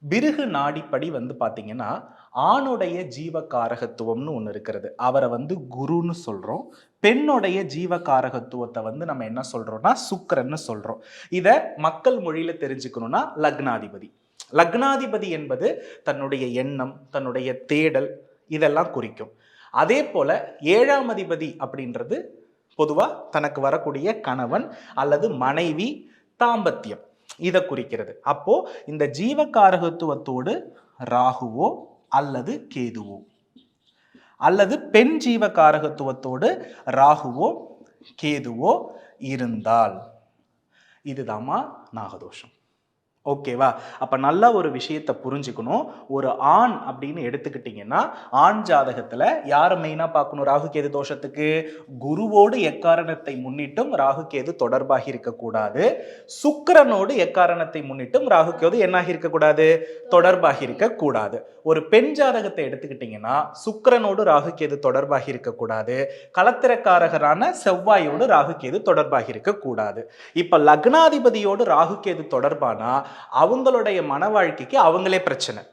பிருகு நாடிப்படி பார்த்தீங்கன்னா, ஆணுடைய ஜீவகாரகத்துவம்னு ஒண்ணு இருக்கிறது. அவர குருன்னு சொல்றோம். பெண்ணுடைய ஜீவகாரகத்துவத்த நம்ம என்ன சொல்றோம்னா, சுக்கிரன்னு சொல்றோம். இத மக்கள் மொழியில தெரிஞ்சுக்கணும்னா லக்னாதிபதி. லக்னாதிபதி என்பது தன்னுடைய எண்ணம், தன்னுடைய தேடல் இதெல்லாம் குறிக்கும். அதே போல 7ஆம் அதிபதி அப்படின்றது பொதுவா தனக்கு வரக்கூடிய கணவன் அல்லது மனைவி, தாம்பத்தியம் இதை குறிக்கிறது. அப்போ இந்த ஜீவகாரகத்துவத்தோடு ராகுவோ அல்லது கேதுவோ அல்லது பெண் ஜீவகாரகத்துவத்தோடு ராகுவோ கேதுவோ இருந்தால் இதுதாம்மா நாகதோஷம். ஓகேவா? அப்ப நல்லா ஒரு விஷயத்தை புரிஞ்சுக்கணும். ஒரு ஆண் அப்படின்னு எடுத்துக்கிட்டீங்கன்னா, ஆண் ஜாதகத்துல யாரை மெயினா பார்க்கணும்? ராகு கேது தோஷத்துக்கு குருவோடு எக்காரணத்தை முன்னிட்டும் ராகு கேது தொடர்பாகி இருக்கக்கூடாது. சுக்கிரனோடு எக்காரணத்தை முன்னிட்டும் ராகு கேது என்னாகி இருக்கக்கூடாது? தொடர்பாகி இருக்கக்கூடாது. ஒரு பெண் ஜாதகத்தை எடுத்துக்கிட்டீங்கன்னா, சுக்கிரனோடு ராகு கேது தொடர்பாகி இருக்கக்கூடாது. களத்திரக்காரகரான செவ்வாயோடு ராகு கேது தொடர்பாகி இருக்கக்கூடாது. இப்ப லக்னாதிபதியோடு ராகு கேது தொடர்பானா அவங்களுடைய மன வாழ்க்கைக்கு அவங்களே பிரச்சனை.